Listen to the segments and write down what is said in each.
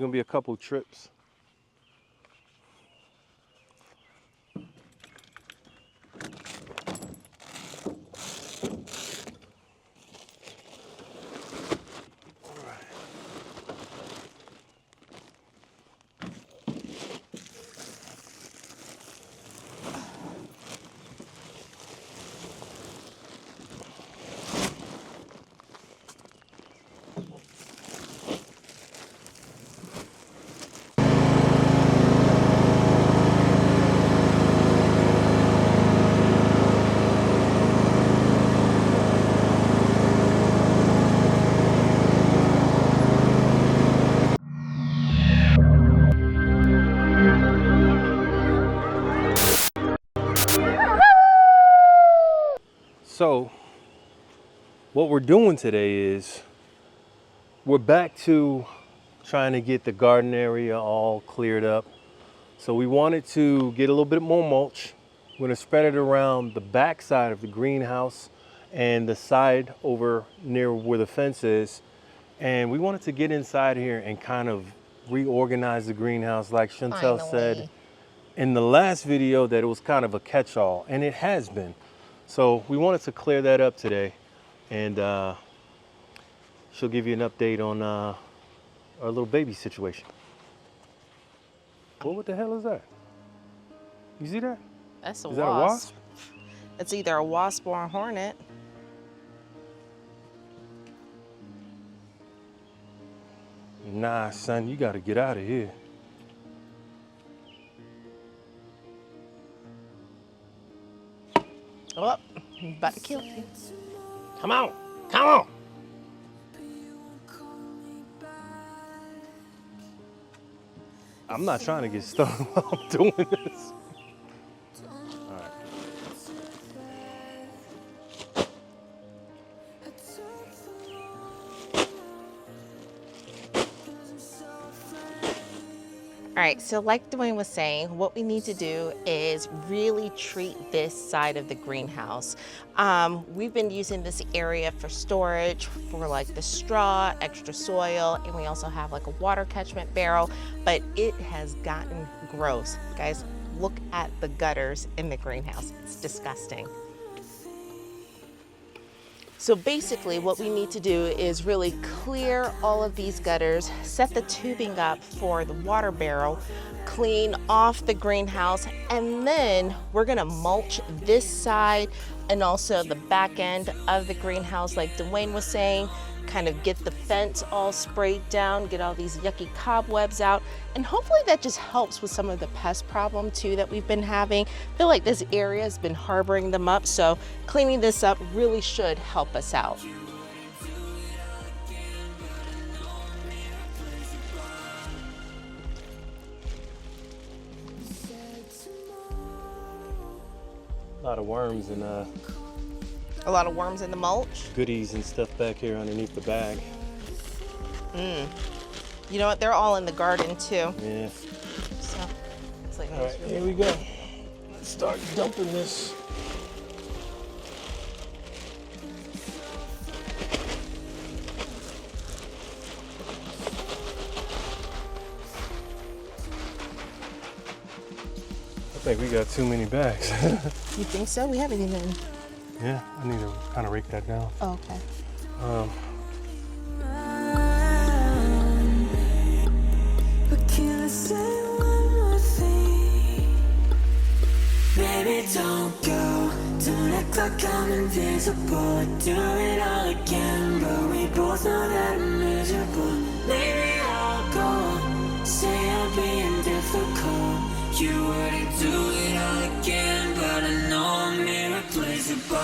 gonna be a couple trips. So what we're doing today is we're back to trying to get the garden area all cleared up. So we wanted to get a little bit more mulch. We're gonna spread it around the back side of the greenhouse and the side over near where the fence is. And we wanted to get inside here and kind of reorganize the greenhouse, like Chantel said in the last video, that it was kind of a catch-all, and it has been. So we wanted to clear that up today, and she'll give you an update on our little baby situation. What the hell is that? You see that? That's a wasp. Is that a wasp? It's either a wasp or a hornet. Nah, son, you gotta get out of here. Oh, I'm about to kill you. Come on, come on. I'm not trying to get stung while I'm doing this. All right. All right, so like Dwayne was saying, what we need to do is really treat this side of the greenhouse. We've been using this area for storage for like the straw, extra soil, and we also have like a water catchment barrel, but it has gotten gross. Guys, look at the gutters in the greenhouse. It's disgusting. So basically what we need to do is really clear all of these gutters, set the tubing up for the water barrel, clean off the greenhouse, and then we're gonna mulch this side and also the back end of the greenhouse, like Dwayne was saying, kind of get the fence all sprayed down, get all these yucky cobwebs out, and hopefully that just helps with some of the pest problem too that we've been having. I feel like this area has been harboring them up, so cleaning this up really should help us out. A lot of worms and a lot of worms in the mulch. goodies and stuff back here underneath the bag. You know what? They're all in the garden too. Yeah. So it's like All right, here we go. Let's start dumping this. I think we got too many bags. You think so? We haven't even. Yeah, I need to kind of rake that down. Oh, okay. But can I say one more thing? Baby, don't go. Don't act like I'm invisible. Do it all again, but we both know that I'm miserable. Maybe I'll go. Say I'm being difficult. You wouldn't do it all again, but I know I'm irreplaceable.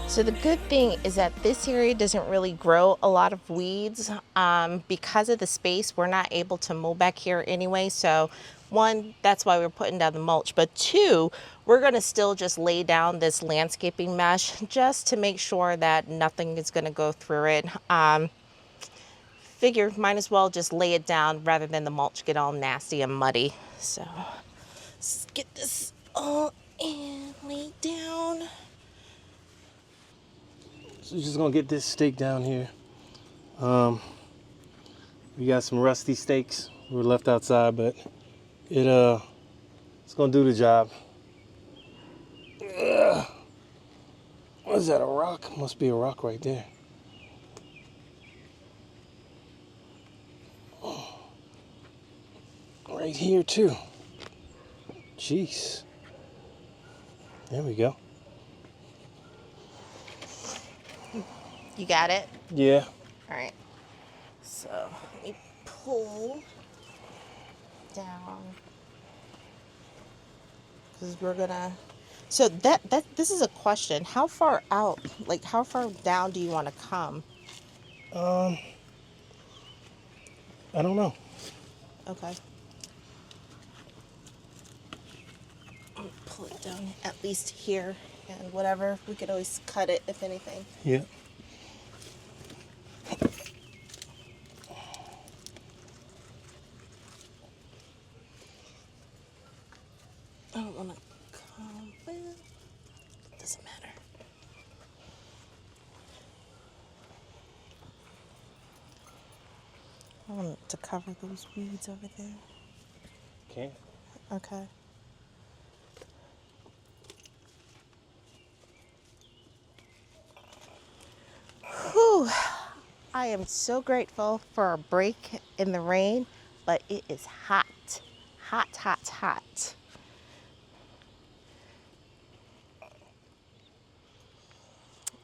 So the good thing is that this area doesn't really grow a lot of weeds. Because of the space, we're not able to mow back here anyway. So one, that's why we're putting down the mulch. But two, we're gonna still just lay down this landscaping mesh just to make sure that nothing is gonna go through it. figure might as well just lay it down rather than the mulch get all nasty and muddy. So let's get this all in, lay down. So we're just gonna get this stake down here. We got some rusty stakes we were left outside, but it's gonna do the job. Ugh. What is that, a rock? Must be a rock right there. Oh. Right here too. Jeez. There we go. You got it? Yeah. All right. So let me pull down. Because we're gonna. So this is a question. How far out, like how far down do you want to come? I don't know. Okay. I'll pull it down at least here, and whatever, we could always cut it if anything. Yeah. I don't want to come, well, it doesn't matter. I want to cover those weeds over there. Okay. Okay. Whew. I am so grateful for a break in the rain, but it is hot. Hot, hot, hot.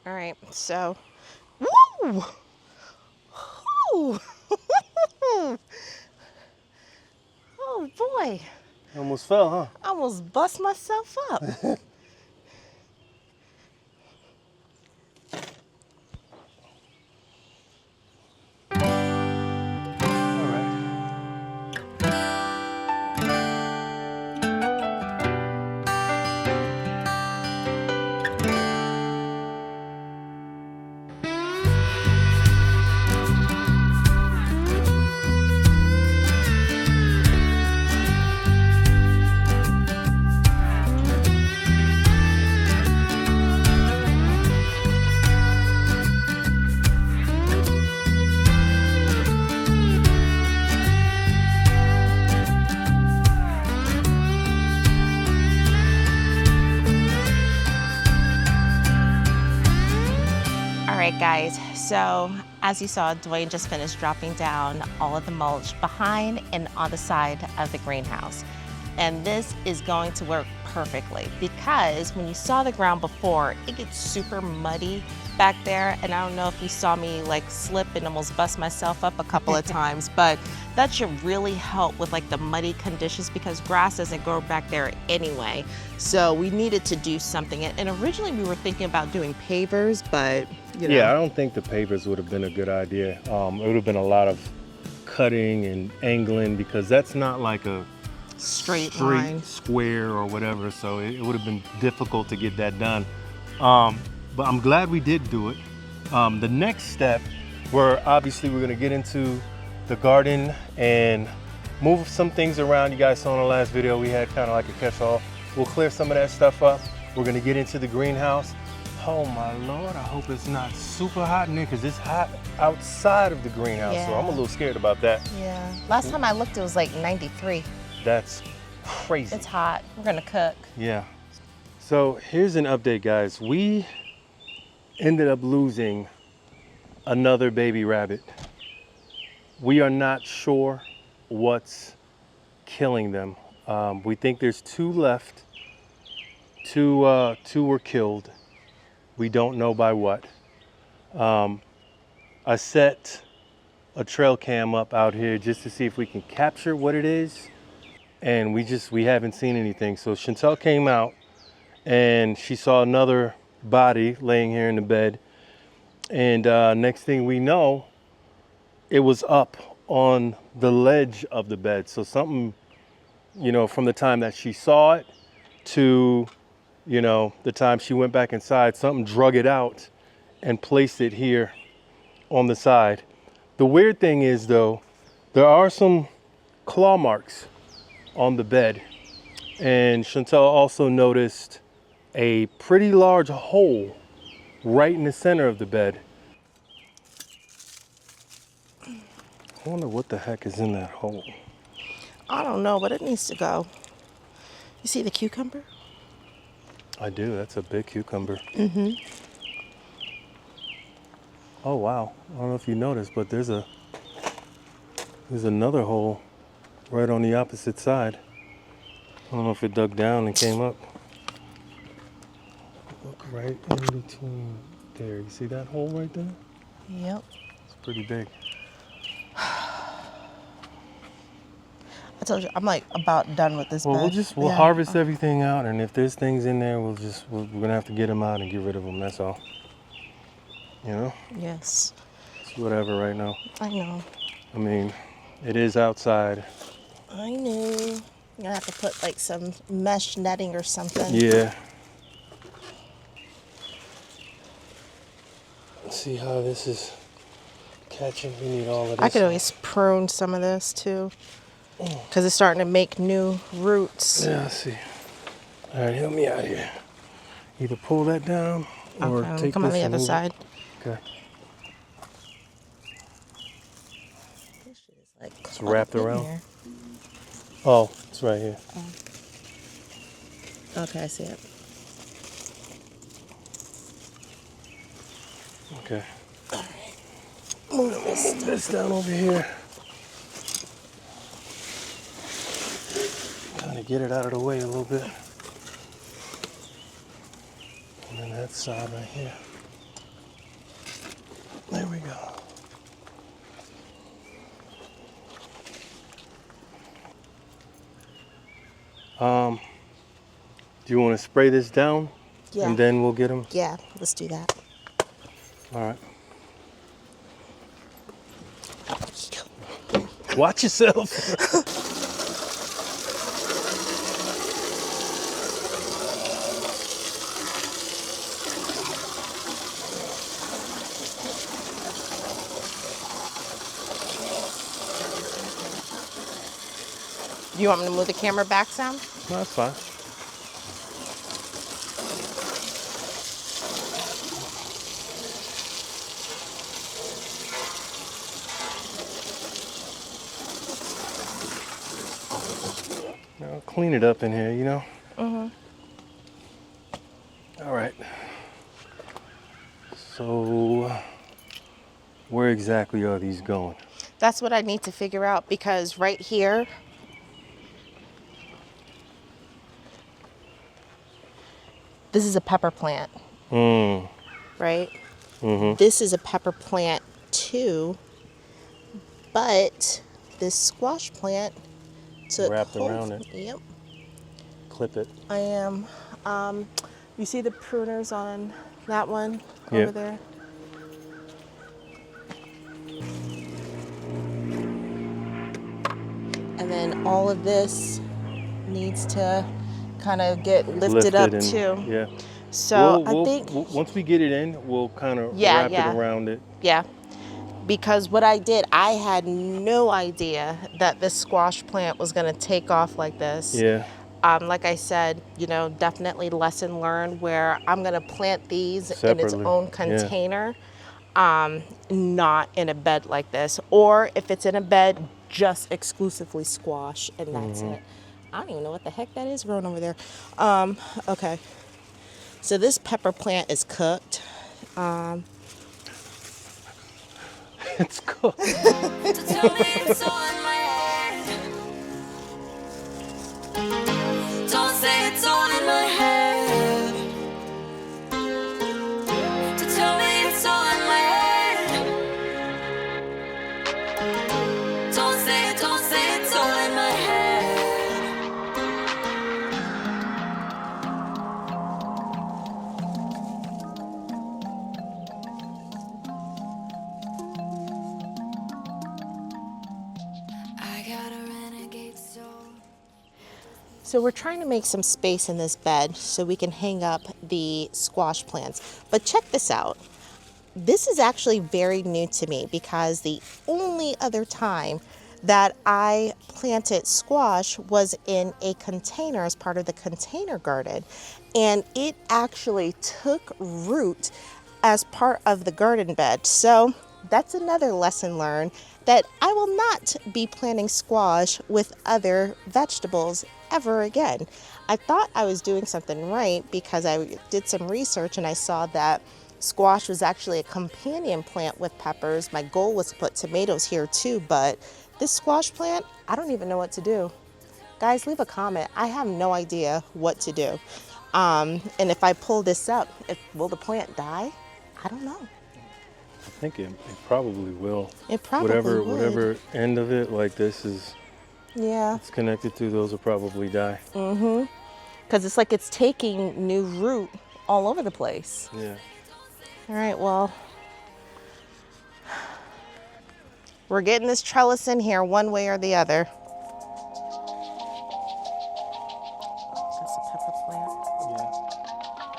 All right, so, woo! Woo! Oh boy, Almost fell, huh? I almost bust myself up. All right. All right, guys, so as you saw, Dwayne just finished dropping down all of the mulch behind and on the side of the greenhouse. And this is going to work perfectly because when you saw the ground before, it gets super muddy back there. And I don't know if you saw me like slip and almost bust myself up a couple of times, but that should really help with like the muddy conditions because grass doesn't grow back there anyway. So we needed to do something. And originally we were thinking about doing pavers, but you know. Yeah, I don't think the pavers would have been a good idea. It would have been a lot of cutting and angling because that's not like a straight line, square or whatever. So it would have been difficult to get that done. But I'm glad we did do it. The next step, we're gonna get into the garden and move some things around. You guys saw in the last video, we had kind of like a catch-all. We'll clear some of that stuff up. We're gonna get into the greenhouse. Oh my Lord, I hope it's not super hot in there because it's hot outside of the greenhouse. So I'm a little scared about that. Yeah, last time I looked, it was like 93. That's crazy. It's hot, we're gonna cook. Yeah. So here's an update, guys. We ended up losing another baby rabbit. We are not sure what's killing them. We think there's 2 left. Two were killed. We don't know by what. I set a trail cam up out here just to see if we can capture what it is. And we haven't seen anything. So Chantel came out and she saw another body laying here in the bed. And next thing we know, it was up on the ledge of the bed. So something, from the time that she saw it to, the time she went back inside, something drug it out and placed it here on the side. The weird thing is though, there are some claw marks on the bed. And Chantel also noticed a pretty large hole right in the center of the bed. I wonder what the heck is in that hole. I don't know, but it needs to go. You see the cucumber? I do, that's a big cucumber. Mm-hmm. Oh wow, I don't know if you noticed, but there's another hole right on the opposite side. I don't know if it dug down and came up. Look right in between there. You see that hole right there? Yep. It's pretty big. I told you, I'm like about done with this Well, bed. we'll harvest everything out, and if there's things in there, we're gonna have to get them out and get rid of them. That's all. You know? Yes. It's whatever right now. I know. I mean, it is outside. I know. I'm gonna have to put like some mesh netting or something. Yeah. Let's see how this is catching. We need all of this. I could always prune some of this too, because it's starting to make new roots. Yeah, let's see. All right, help me out here. Either pull that down or Okay, take come this on the and other move it. side. Okay. This shit is like It's wrapped in around. here. Oh, it's right here. Okay, I see it. Okay. Move this. Put this down over here. Kind of get it out of the way a little bit. And then that side right here. There we go. Do you want to spray this down? Yeah. And then we'll get them? Yeah, let's do that. All right. Watch yourself. Do you want me to move the camera back some? No, that's fine. Now clean it up in here, you know? Mm-hmm. All right. So, where exactly are these going? That's what I need to figure out, because right here, this is a pepper plant, right? Mm-hmm. This is a pepper plant too, but this squash plant took Wrapped hold. around it. Yep, Clip it. I am. You see the pruners on that one Yep. over there? And then all of this needs to kind of get lifted up and, too. Yeah. So I think, once we get it in, we'll kind of Yeah, wrap yeah. it around it. yeah, because what I did, I had no idea that this squash plant was going to take off like this. Yeah. Like I said, you know, definitely lesson learned, where I'm going to plant these in its Separately, own yeah. container, not in a bed like this. Or if it's in a bed, just exclusively squash, and that's Mm-hmm. it. I don't even know what the heck that is growing over there. Okay. So this pepper plant is cooked. It's cooked. So tell me it's all in my head. Don't say it's all in my head. So tell me it's all in my head. Don't say it's all in my head. I got a renegade soul. So we're trying to make some space in this bed so we can hang up the squash plants. But check this out. this is actually very new to me because the only other time that I planted squash was in a container as part of the container garden. And it actually took root as part of the garden bed. So that's another lesson learned, that I will not be planting squash with other vegetables ever again. I thought I was doing something right because I did some research and I saw that squash was actually a companion plant with peppers. My goal was to put tomatoes here too, but this squash plant, I don't even know what to do. Guys, leave a comment. I have no idea what to do. And if I pull this up, will the plant die? I don't know. I think it probably will. It probably would. Whatever end of it, like this is, Yeah. it's connected to, those will probably die. Because it's like it's taking new root all over the place. Yeah. All right, well, we're getting this trellis in here one way or the other. That's a pepper plant. Yeah.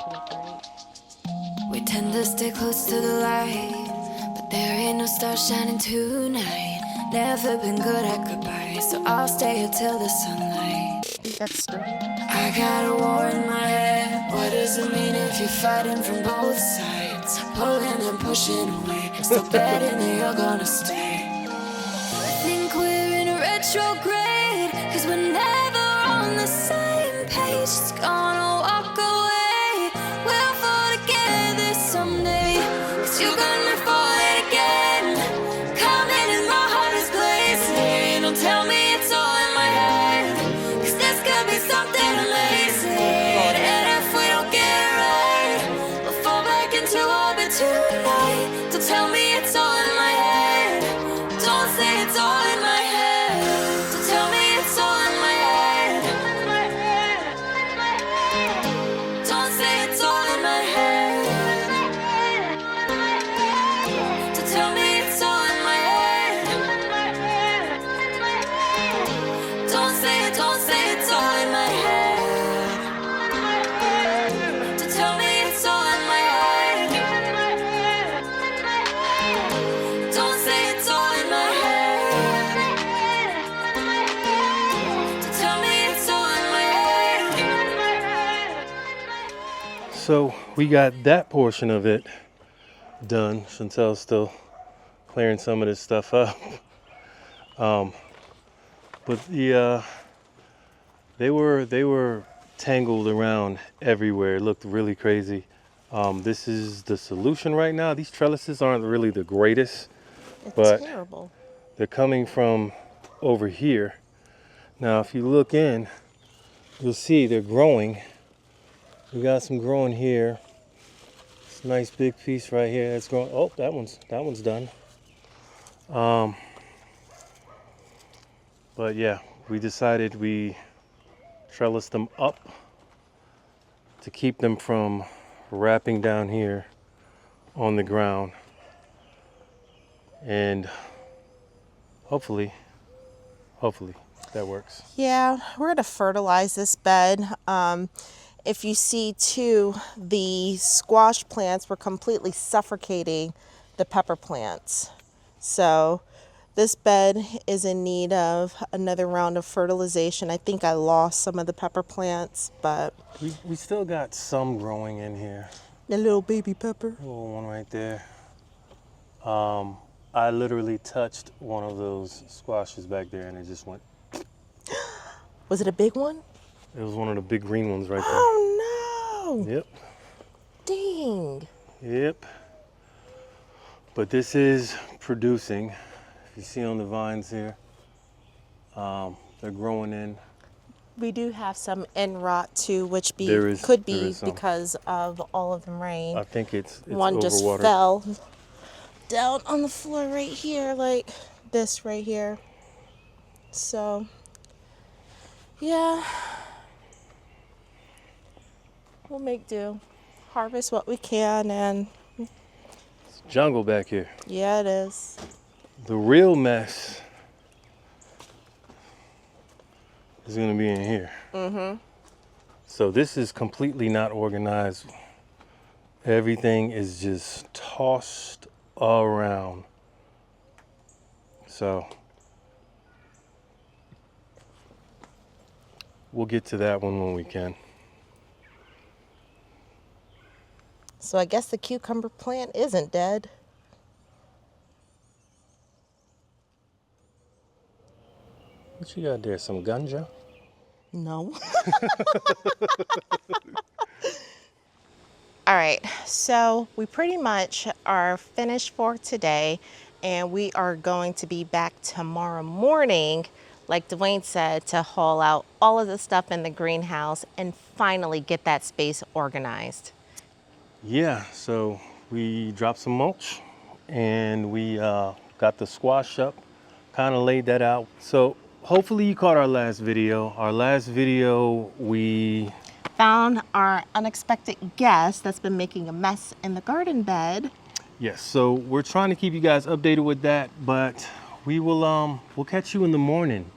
Pretty great. We tend to stay close to the light, but there ain't no star shining tonight. Never been good at goodbye, so I'll stay here till the sunlight. That's sturdy. I got a war in my head. What does it mean if you're fighting from both sides? Pulling and pushing away, still betting that you're gonna stay. I think we're in a retrograde, cause we're never on the same page. It's gonna walk away, we'll fall together someday. Cause you're gonna fall again, coming in my hardest place. Hey, don't tell me it's all in my head, cause this could be something amazing. And if we don't get it right, we'll fall back into orbit tonight. Don't tell me it's all in my head, don't say it's all in my head. Don't tell me it's all in my head, don't say it's all in my head. Don't tell me it's all in my head, don't say it's all in my head. Don't tell me it's all in my head, don't say it's all in my head. Don't tell me it's all in my head. So we got that portion of it done. Chantel's still clearing some of this stuff up. But they were tangled around everywhere. It looked really crazy. This is the solution right now. These trellises aren't really the greatest, It's but terrible. they're coming from over here. Now, if you look in, you'll see they're growing. We got some growing here. This nice big piece right here that's growing. Oh, that one's done. But yeah, we decided we trellis them up to keep them from wrapping down here on the ground. And hopefully that works. Yeah, we're gonna fertilize this bed. If you see too, the squash plants were completely suffocating the pepper plants. So this bed is in need of another round of fertilization. I think I lost some of the pepper plants, but We still got some growing in here. the little baby pepper. Little one right there. I literally touched one of those squashes back there and it just went. Was it a big one? It was one of the big green ones right Oh no! there. Yep. Dang. Yep. But this is producing. If you see on the vines here, they're growing in. We do have some end rot too, which There is some. because of all of the rain. I think it's One just overwatered. fell down on the floor right here, like this right here. So, yeah, we'll make do. Harvest what we can, and It's jungle back here. yeah, it is. The real mess is going to be in here. So this is completely not organized Everything is just tossed around. So we'll get to that one when we can. So I guess the cucumber plant isn't dead. What you got there? Some ganja? No. All right, so we pretty much are finished for today, and we are going to be back tomorrow morning, like Dwayne said, to haul out all of the stuff in the greenhouse and finally get that space organized. Yeah, so we dropped some mulch and we got the squash up, kind of laid that out. So hopefully you caught our last video. Our last video, we Found our unexpected guest that's been making a mess in the garden bed. yes, so we're trying to keep you guys updated with that, but we will we'll catch you in the morning.